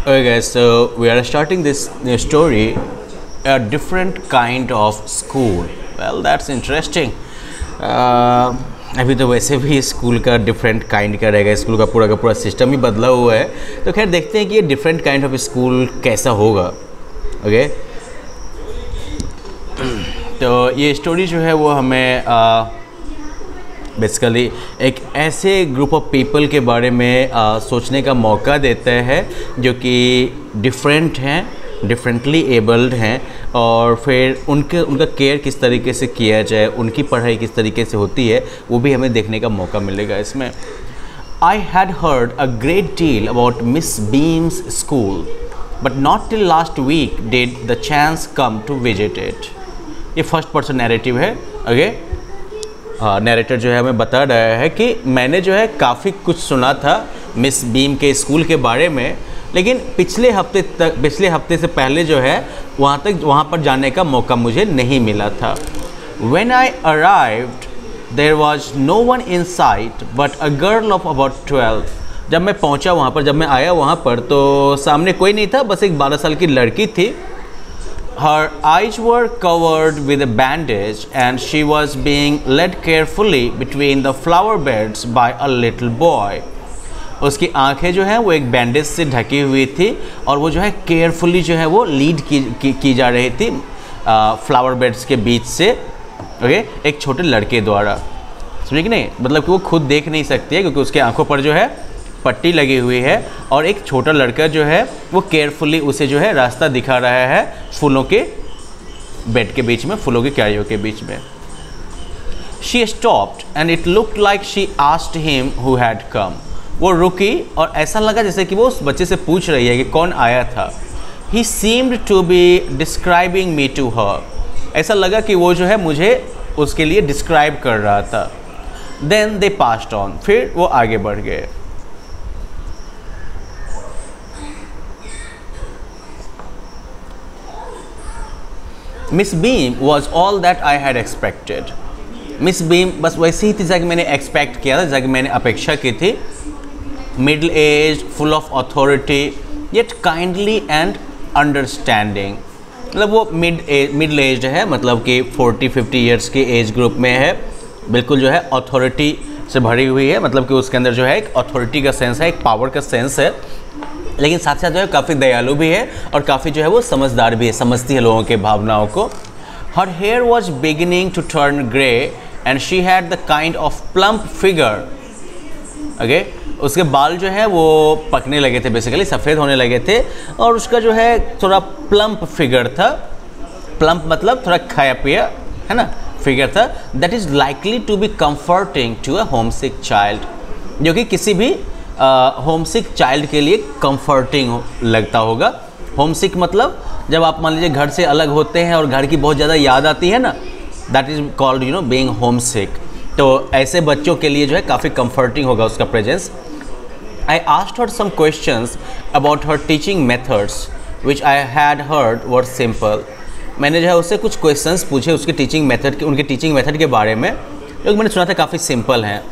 Okay guys, so we are starting this new story, a different kind of school. Well, that's interesting. अभी तो वैसे भी school का different kind का रहेगा, स्कूल का पूरा सिस्टम ही बदला हुआ है. तो खैर देखते हैं कि ये डिफरेंट काइंड ऑफ स्कूल कैसा होगा. ओके तो ये स्टोरी जो है वो हमें बेसिकली एक ऐसे ग्रुप ऑफ पीपल के बारे में सोचने का मौका देता है जो कि डिफरेंट हैं, डिफरेंटली एबल्ड हैं, और फिर उनका केयर किस तरीके से किया जाए, उनकी पढ़ाई किस तरीके से होती है, वो भी हमें देखने का मौका मिलेगा इसमें. I had heard a great deal about Miss Beam's school but not till last week did the chance come to visit it. ये फर्स्ट पर्सन नैरेटिव है. ओके नैरेटर जो है हमें बता रहा है कि मैंने जो है काफ़ी कुछ सुना था मिस बीम के स्कूल के बारे में, लेकिन पिछले हफ्ते से पहले जो है वहाँ पर जाने का मौका मुझे नहीं मिला था. When I arrived, there was no one in sight but a girl of about 12. जब मैं पहुँचा वहाँ पर, जब मैं आया वहाँ पर, तो सामने कोई नहीं था, बस एक 12 साल की लड़की थी. Her eyes were covered with a bandage and she was being led carefully between the flower beds by a little boy. उसकी आंखें जो हैं वो एक बैंडेज से ढकी हुई थी और वो जो है केयरफुली जो है वो लीड की जा रही थी फ्लावर बेड्स के बीच से. ओके एक छोटे लड़के द्वारा. समझे कि नहीं, मतलब कि वो खुद देख नहीं सकती है क्योंकि उसके आंखों पर जो है पट्टी लगी हुई है और एक छोटा लड़का जो है वो केयरफुली उसे जो है रास्ता दिखा रहा है फूलों के बेड के बीच में, फूलों के क्यारियों के बीच में. She stopped and it looked like she asked him who had come. वो रुकी और ऐसा लगा जैसे कि वो उस बच्चे से पूछ रही है कि कौन आया था. He seemed to be describing me to her. ऐसा लगा कि वो जो है मुझे उसके लिए डिस्क्राइब कर रहा था. Then they passed on. फिर वो आगे बढ़ गए. Miss beam was all that I had expected. Miss beam बस वैसे ही थी जैसा कि मैंने एक्सपेक्ट किया था, जैसा कि मैंने अपेक्षा की थी. Middle age, full of authority, yet kindly and understanding. मतलब वो मिडल एज है, मतलब कि 40-50 ईयर्स के एज ग्रुप में है. बिल्कुल जो है अथॉरिटी से भरी हुई है, मतलब कि उसके अंदर जो है एक अथॉरिटी का सेंस है, एक पावर का सेंस है, लेकिन साथ साथ जो है काफ़ी दयालु भी है और काफ़ी जो है वो समझदार भी है, समझती है लोगों के भावनाओं को. Her hair was beginning to turn grey and she had the kind of plump figure. Okay उसके बाल जो है वो पकने लगे थे, बेसिकली सफ़ेद होने लगे थे, और उसका जो है थोड़ा प्लम्प फिगर था. प्लम्प मतलब थोड़ा खाया पिया है ना फिगर था. That is likely to be comforting to a homesick child. जो कि किसी भी होम सिक चाइल्ड के लिए कंफर्टिंग लगता होगा. होम सिक मतलब जब आप मान लीजिए घर से अलग होते हैं और घर की बहुत ज़्यादा याद आती है ना, that is called being homesick. तो ऐसे बच्चों के लिए जो है काफ़ी कंफर्टिंग होगा उसका presence. I asked her some questions about her teaching methods which I had heard were simple. मैंने जो है उससे कुछ क्वेश्चंस पूछे उसके टीचिंग मेथड के, उनके टीचिंग मेथड के बारे में, जो मैंने सुना था काफ़ी सिंपल हैं.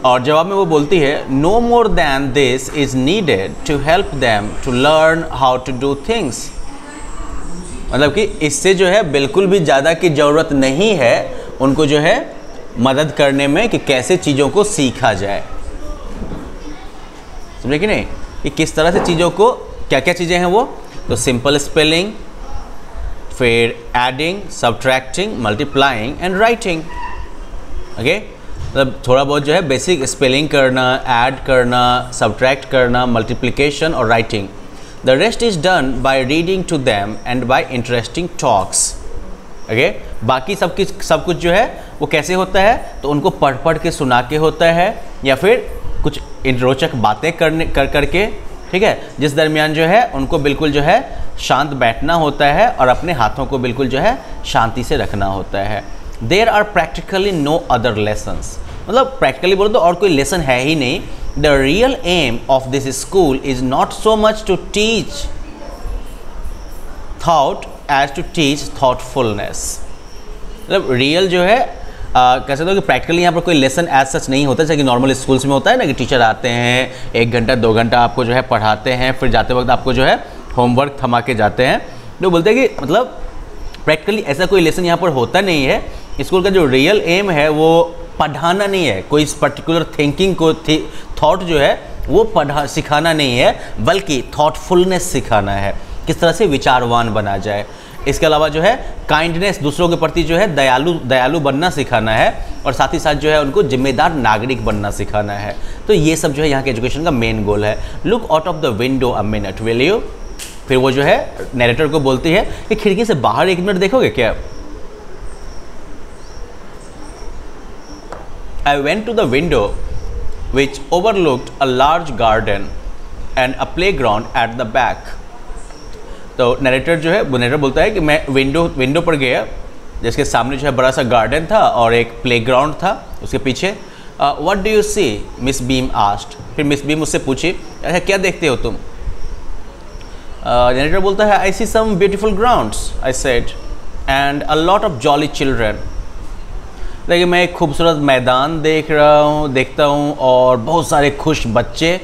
और जवाब में वो बोलती है, no more than this is needed to help them to learn how to do things. मतलब कि इससे जो है बिल्कुल भी ज़्यादा की ज़रूरत नहीं है उनको जो है मदद करने में कि कैसे चीज़ों को सीखा जाए. समझे कि नहीं, कि किस तरह से चीज़ों को, क्या क्या चीज़ें हैं वो, तो सिंपल स्पेलिंग, फिर adding, subtracting, multiplying and writing. Okay मतलब थोड़ा बहुत जो है बेसिक स्पेलिंग करना, ऐड करना, सब्ट्रैक्ट करना, मल्टीप्लिकेशन और writing. The rest is done by reading to them and by interesting talks. Okay बाकी सब कुछ जो है वो कैसे होता है, तो उनको पढ़ के सुना के होता है या फिर कुछ रोचक बातें करके, ठीक है, जिस दरमियान जो है उनको बिल्कुल जो है शांत बैठना होता है और अपने हाथों को बिल्कुल जो है शांति से रखना होता है. There are practically no other lessons. मतलब प्रैक्टिकली बोलो तो और कोई लेसन है ही नहीं. The real aim of this school is not so much to teach thought as to teach thoughtfulness. मतलब रियल जो है कह सकते हो कि प्रैक्टिकली यहाँ पर कोई लेसन एज सच नहीं होता, जैसे कि नॉर्मल स्कूल्स में होता है ना कि टीचर आते हैं 1 घंटा 2 घंटा आपको जो है पढ़ाते हैं, फिर जाते वक्त आपको जो है होमवर्क थमा के जाते हैं। तो बोलते हैं कि मतलब प्रैक्टिकली ऐसा कोई लेसन यहाँ पर होता नहीं है। स्कूल का जो रियल एम है वो पढ़ाना नहीं है, कोई पर्टिकुलर थिंकिंग को थॉट जो है वो सिखाना नहीं है, बल्कि थॉटफुलनेस सिखाना है, किस तरह से विचारवान बना जाए। इसके अलावा जो है काइंडनेस, दूसरों के प्रति जो है दयालु बनना सिखाना है, और साथ ही साथ जो है उनको जिम्मेदार नागरिक बनना सिखाना है। तो ये सब जो है यहाँ के एजुकेशन का मेन गोल है। Look out of the window a minute will you. फिर वो जो है नैरेटर को बोलती है कि खिड़की से बाहर 1 मिनट देखोगे क्या। I went to the window which overlooked a large garden and a playground at the back. तो नरेटर जो है वो नरेटर बोलता है कि मैं विंडो पर गया, जिसके सामने जो है बड़ा सा गार्डन था और एक प्लेग्राउंड था उसके पीछे। What do you see? Miss beam asked. फिर मिस बीम उससे पूछी, अच्छा क्या देखते हो तुम? नरेटर बोलता है, I see some beautiful grounds, I said, and a lot of jolly children. देखिए मैं एक खूबसूरत मैदान देखता हूँ और बहुत सारे खुश बच्चे।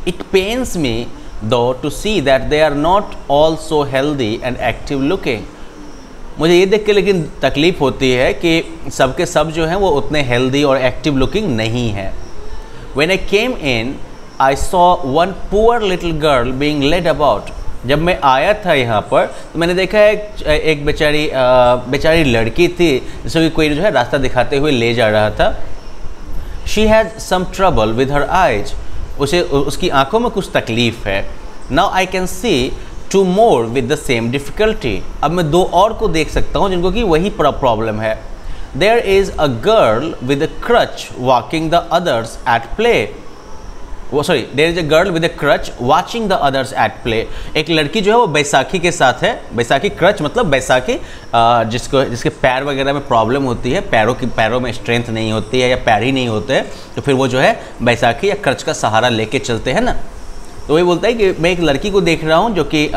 It pains me though to see that they are not all so healthy and active looking. मुझे ये देख के लेकिन तकलीफ़ होती है कि सबके सब जो हैं वो उतने हेल्दी और एक्टिव लुकिंग नहीं हैं। When I came in I saw one poor little girl being led about. जब मैं आया था यहाँ पर तो मैंने देखा है एक बेचारी लड़की थी जिसको कि कोई जो है रास्ता दिखाते हुए ले जा रहा था। She has some trouble with her eyes. उसकी आंखों में कुछ तकलीफ़ है। Now I can see 2 more with the same difficulty. अब मैं 2 और को देख सकता हूँ जिनको कि वही प्रॉब्लम है। There is a girl with a crutch walking the others at play. There is a girl with a crutch watching the others at play. एक लड़की जो है वो बैसाखी के साथ है। बैसाखी क्रच मतलब बैसाखी जिसके पैर वगैरह में प्रॉब्लम होती है, पैरों में स्ट्रेंथ नहीं होती है या पैर ही नहीं होते हैं, तो फिर वो जो है बैसाखी या क्रच का सहारा लेके चलते हैं ना। तो वही बोलता है कि मैं एक लड़की को देख रहा हूँ जो कि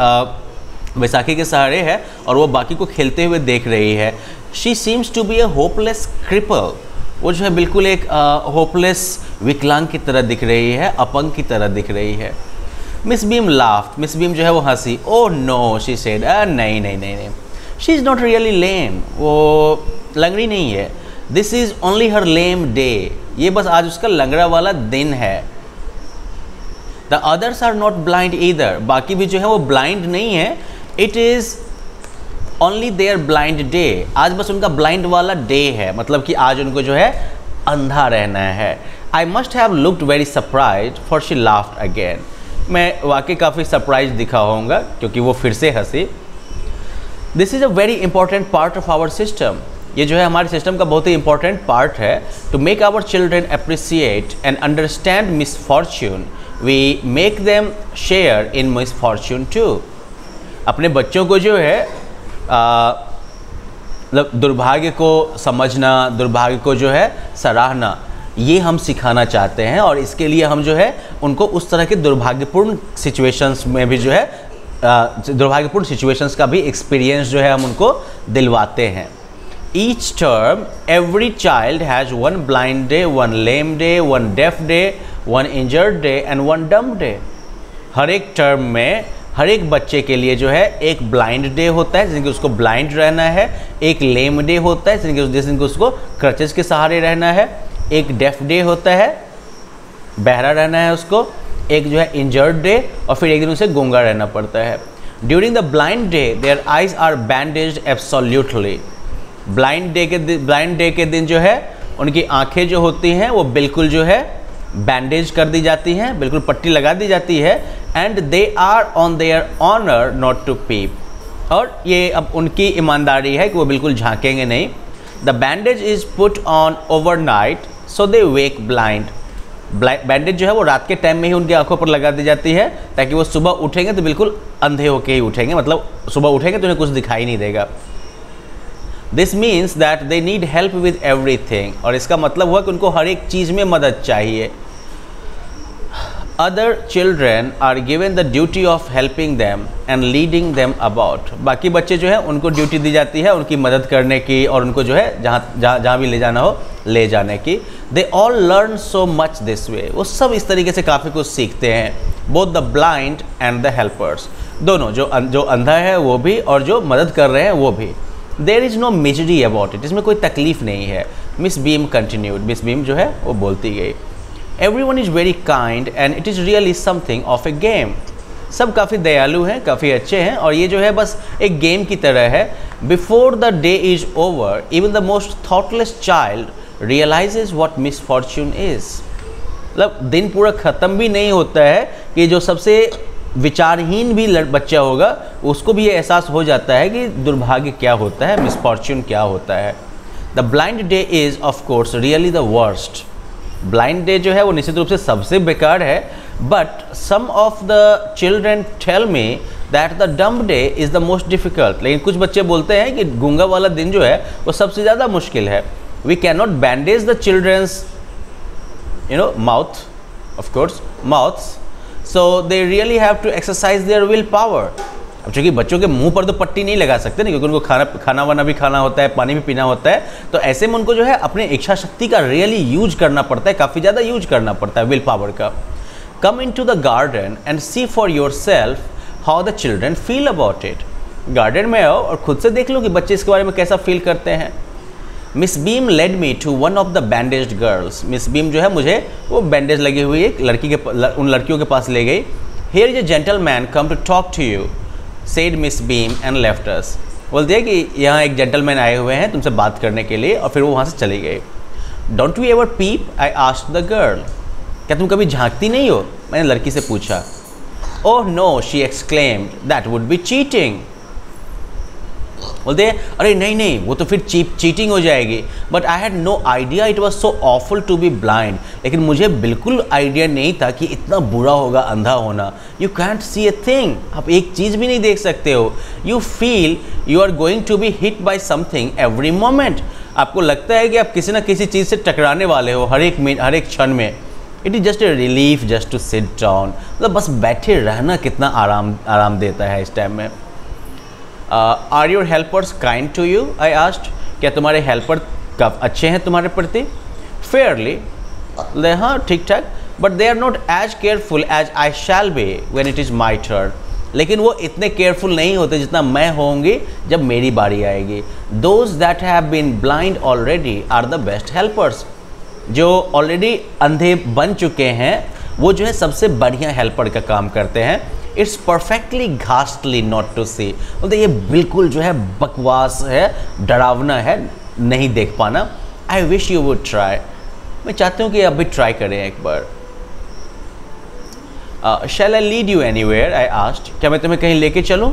बैसाखी के सहारे है और वो बाकी को खेलते हुए देख रही है। She seems to be a hopeless cripple. वो जो है बिल्कुल एक होपलेस विकलांग की तरह दिख रही है, अपंग की तरह दिख रही है। Miss Beam laughed. Miss Beam जो है वो हंसी। ओह नो शी सेड, नहीं, she is not really lame. वो लंगड़ी नहीं है। This is only her lame day. ये बस आज उसका लंगड़ा वाला दिन है। The others are not blind either. बाकी भी जो है वो ब्लाइंड नहीं है। It is only their blind day. आज बस उनका ब्लाइंड वाला डे है, मतलब कि आज उनको जो है अंधा रहना है। I must have looked very surprise for she laughed again. मैं वाकई काफ़ी सरप्राइज दिखा होऊंगा क्योंकि वो फिर से हंसी। This is a very important part of our system. ये जो है हमारे सिस्टम का बहुत ही इंपॉर्टेंट पार्ट है। To make our children appreciate and understand misfortune we make them share in misfortune too. अपने बच्चों को जो है मतलब दुर्भाग्य को समझना, दुर्भाग्य को जो है सराहना, ये हम सिखाना चाहते हैं। और इसके लिए हम जो है उनको उस तरह के दुर्भाग्यपूर्ण सिचुएशंस में भी जो है दुर्भाग्यपूर्ण सिचुएशंस का भी एक्सपीरियंस जो है हम उनको दिलवाते हैं। Each term every child has 1 blind day, 1 lame day, 1 deaf day, 1 injured day and 1 dumb day. हर एक टर्म में हर एक बच्चे के लिए जो है एक ब्लाइंड डे होता है जिस दिन कि उसको ब्लाइंड रहना है, एक लेम डे होता है जिस दिन कि उसको क्रचेस के सहारे रहना है, एक डेफ डे होता है, बहरा रहना है उसको, एक जो है इंजर्ड डे, और फिर एक दिन उसे गूंगा रहना पड़ता है। During the blind day their eyes are bandaged absolutely. Blind day के दिन जो है उनकी आंखें जो होती हैं वो बिल्कुल जो है बैंडेज कर दी जाती हैं, बिल्कुल पट्टी लगा दी जाती है। And they are on their honour not to peep. और ये अब उनकी ईमानदारी है कि वो बिल्कुल झांकेंगे नहीं। The bandage is put on overnight so they wake blind. Bandage जो है वो रात के टाइम में ही उनकी आंखों पर लगा दी जाती है ताकि वो सुबह उठेंगे तो बिल्कुल अंधे होके ही उठेंगे, मतलब सुबह उठेंगे तो उन्हें कुछ दिखाई नहीं देगा। This means that they need help with everything. और इसका मतलब हुआ कि उनको हर एक चीज़ में मदद चाहिए। Other children are given the duty of helping them and leading them about. बाकी बच्चे जो है उनको ड्यूटी दी जाती है उनकी मदद करने की और उनको जो है जहाँ भी ले जाना हो ले जाने की. They all learn so much this way. वो सब इस तरीके से काफ़ी कुछ सीखते हैं. Both the blind and the helpers. दोनों जो अंधा है वो भी और जो मदद कर रहे हैं वो भी. There is no misery about it. इसमें कोई तकलीफ नहीं है. Miss Beam continued. Miss Beam जो है वो बोलती गई. Everyone is very kind and it is really something of a game. सब काफ़ी दयालु हैं, काफ़ी अच्छे हैं और ये जो है बस एक गेम की तरह है. Before the day is over, even the most thoughtless child realizes what misfortune is. मतलब दिन पूरा ख़त्म भी नहीं होता है कि जो सबसे विचारहीन भी बच्चा होगा उसको भी ये एहसास हो जाता है कि दुर्भाग्य क्या होता है, मिसफॉर्च्यून क्या होता है. The blind day is of course really the worst. Blind day जो है वो निश्चित रूप से सबसे बेकार है. But some of the children tell me that the dumb day is the most difficult. लेकिन कुछ बच्चे बोलते हैं कि गूंगा वाला दिन जो है वो सबसे ज़्यादा मुश्किल है. We can not bandage the children's mouth, of course, mouths, so they really have to exercise their will power. अब चूँकि बच्चों के मुंह पर तो पट्टी नहीं लगा सकते ना, क्योंकि उनको खाना वाना भी खाना होता है, पानी भी पीना होता है, तो ऐसे में उनको जो है अपने इच्छा शक्ति का रियली यूज करना पड़ता है, काफ़ी ज़्यादा यूज करना पड़ता है विल पावर का. Come in to the garden and see for yourself how the children feel about it. Garden में आओ और खुद से देख लो कि बच्चे इसके बारे में कैसा फील करते हैं. Miss Beam led me to one of the bandaged girls. Miss Beam जो है मुझे वो बैंडेज लगी हुई एक उन लड़कियों के पास ले गई. Here is a gentleman come to talk to you said Miss Beam and left us. बोलती है कि यहाँ एक जेंटलमैन आए हुए हैं तुमसे बात करने के लिए, और फिर वो वहाँ से चली गई. Don't you ever peep, I asked the girl. क्या तुम कभी झांकती नहीं हो, मैंने लड़की से पूछा. Oh no, she exclaimed, that would be cheating. बोलते हैं अरे नहीं वो तो फिर चीटिंग हो जाएगी. But I had no idea it was so awful to be blind. लेकिन मुझे बिल्कुल आइडिया नहीं था कि इतना बुरा होगा अंधा होना. You can't see a thing, आप एक चीज़ भी नहीं देख सकते हो. You feel you are going to be hit by something every moment. आपको लगता है कि आप किसी ना किसी चीज़ से टकराने वाले हो हर एक क्षण में. It is just a relief just to sit down. मतलब बस बैठे रहना कितना आराम देता है इस टाइम में. Are your helpers kind to you, I asked. क्या तुम्हारे हेल्पर कब अच्छे हैं तुम्हारे प्रति? फेयरली, हाँ ठीक ठाक. But they are not as careful as I shall be when it is my turn. लेकिन वो इतने केयरफुल नहीं होते जितना मैं होंगी जब मेरी बारी आएगी. Those that have been blind already are the best helpers. जो ऑलरेडी अंधे बन चुके हैं वो जो है सबसे बढ़िया हेल्पर का काम करते हैं. इट्स परफेक्टली घास्टली नॉट टू सी. बोलते ये बिल्कुल जो है बकवास है, डरावना है नहीं देख पाना. I wish you would try. मैं चाहती हूँ कि आप भी ट्राई करें एक बार. Shall I lead you anywhere, I asked. क्या मैं तुम्हें कहीं लेके चलूँ?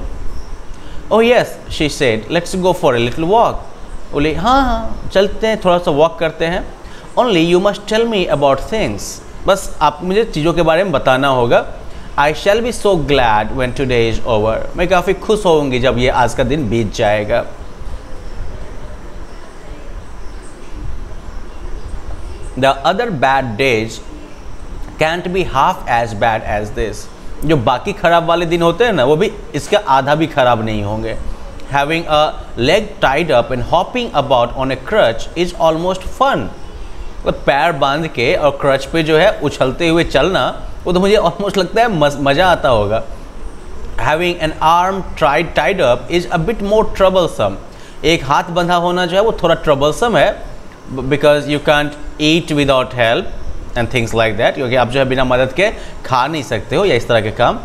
Oh yes, she said, let's go for a little walk. बोले हाँ चलते हैं, थोड़ा सा वॉक करते हैं. Only you must tell me about things. बस आप मुझे चीज़ों के बारे में बताना होगा. I shall B so glad when today is over. मैं काफ़ी खुश होंगी जब ये आज का दिन बीत जाएगा. The other bad days can't be half as bad as this. जो बाकी खराब वाले दिन होते हैं ना वो भी इसका आधा भी खराब नहीं होंगे. Having a leg tied up and hopping about on a crutch is almost fun. तो पैर बांध के और क्रच पे जो है उछलते हुए चलना वो तो मुझे ऑलमोस्ट लगता है मज़ा आता होगा. Having an arm tied up is a bit more troublesome. एक हाथ बंधा होना जो है वो थोड़ा ट्रबलसम है, because you can't eat without help and things like that. क्योंकि आप जो है बिना मदद के खा नहीं सकते हो या इस तरह के काम.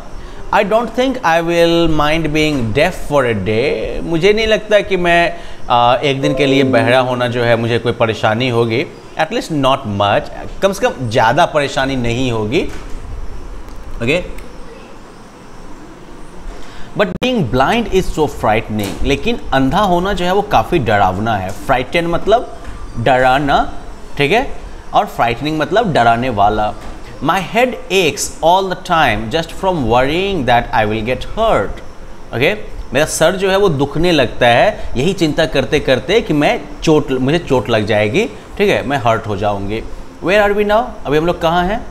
I don't think I will mind being deaf for a day. मुझे नहीं लगता कि मैं एक दिन के लिए बहरा होना जो है मुझे कोई परेशानी होगी. एटलीस्ट नॉट मच, कम से कम ज़्यादा परेशानी नहीं होगी. Okay. But being blind is so frightening. लेकिन अंधा होना जो है वो काफ़ी डरावना है. फ्राइटन मतलब डराना, ठीक है, और फ्राइटनिंग मतलब डराने वाला. My head aches all the time just from worrying that I will get hurt. Okay, मेरा सर जो है वो दुखने लगता है यही चिंता करते करते कि मुझे चोट लग जाएगी, ठीक है, मैं हर्ट हो जाऊंगी. Where are we now? अभी हम लोग कहाँ हैं?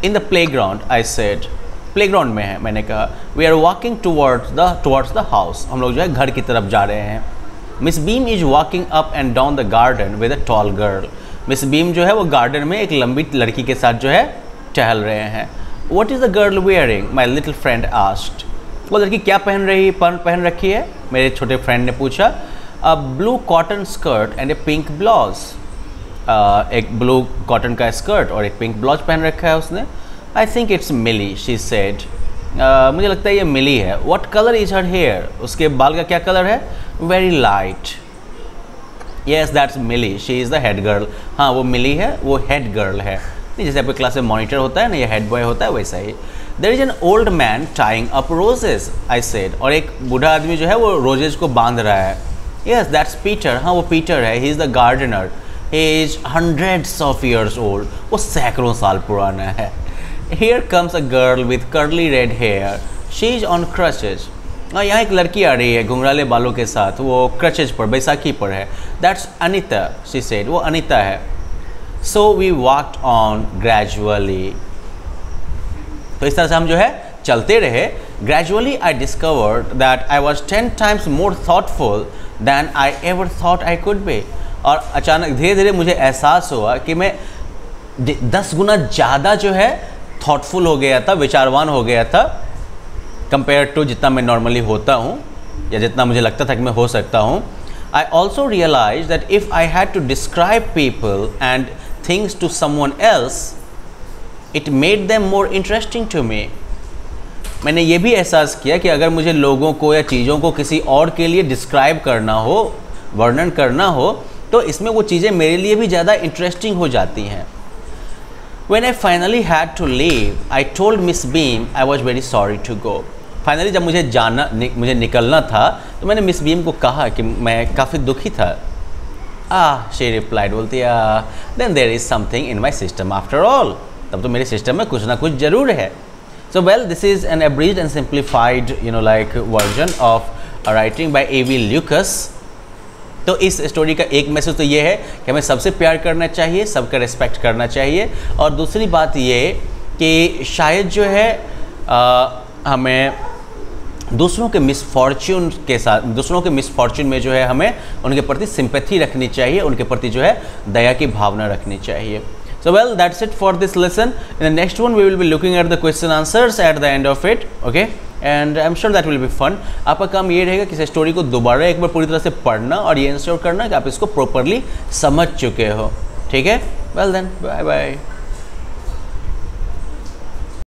In the playground I said, playground में है, मैंने कहा। We are walking towards the house, हम लोग जो है घर की तरफ जा रहे हैं। Miss beam is walking up and down the garden with a tall girl, miss Beam जो है वो गार्डन में एक लंबी लड़की के साथ जो है टहल रहे हैं। What is the girl wearing, my little friend asked, वो लड़की क्या पहन रखी है, मेरे छोटे फ्रेंड ने पूछा। A blue cotton skirt and a pink blouse, एक ब्लू कॉटन का स्कर्ट और एक पिंक ब्लाउज पहन रखा है उसने। I think it's Millie, she said, मुझे लगता है ये मिली है। What colour is her hair, उसके बाल का क्या कलर है? Very light. Yes that's Millie, she is the head girl, हाँ वो मिली है, वो हेड गर्ल है। जैसे आपके क्लास में मॉनिटर होता है ना, ये हेड बॉय होता है, वैसा ही। There is an old man tying up roses, I said, और एक बूढ़ा आदमी जो है वो रोजेज को बांध रहा है। येस दैट्स पीटर, हाँ वो पीटर है, he is the gardener, he is hundreds of years old, वो सैकड़ों साल पुराना है। Here comes a girl with curly red hair, she is on crutches, यहाँ एक लड़की आ रही है घुंघराले बालों के साथ, वो क्रचेज पर, बैसाखी पर है। दैट्स अनीता, शी सेड, वो अनीता है। So we walked on gradually, तो इस तरह से हम जो है चलते रहे। Gradually I discovered that I was 10 times more thoughtful than I ever thought I could be, और अचानक धीरे धीरे मुझे एहसास हुआ कि मैं 10 गुना ज़्यादा जो है थॉटफुल हो गया था, विचारवान हो गया था, कंपेयर टू जितना मैं नॉर्मली होता हूँ या जितना मुझे लगता था कि मैं हो सकता हूँ। I also realise that if I had to describe people and things to someone else, it made them more interesting to me. मैंने ये भी एहसास किया कि अगर मुझे लोगों को या चीज़ों को किसी और के लिए डिस्क्राइब करना हो, वर्णन करना हो, तो इसमें वो चीज़ें मेरे लिए भी ज़्यादा इंटरेस्टिंग हो जाती हैं। When I finally had to leave, I told Miss Beam I was very sorry to go. Finally जब मुझे निकलना था तो मैंने मिस बीम को कहा कि मैं काफ़ी दुखी था। शी रिप्लाइड, बोलती then there is something in my system after all, तब तो मेरे सिस्टम में कुछ ना कुछ ज़रूर है। So well, this is an abridged and simplified like version of writing by A.V. Lucas. तो इस स्टोरी का एक मैसेज तो ये है कि हमें सबसे प्यार करना चाहिए, सबका रिस्पेक्ट करना चाहिए, और दूसरी बात ये कि शायद जो है हमें दूसरों के मिसफॉर्च्यून के साथ, दूसरों के मिसफॉर्च्यून में जो है हमें उनके प्रति सिंपैथी रखनी चाहिए, उनके प्रति जो है दया की भावना रखनी चाहिए। So well, that's it for this lesson. In the next one, we will be looking at the question answers at the end of it. Okay, and I'm sure that will be fun. आपका काम ये रहेगा कि इस story को दोबारा एक बार पूरी तरह से पढ़ना और ये इंश्योर करना कि आप इसको प्रॉपरली समझ चुके हो। ठीक है? Well then, bye bye.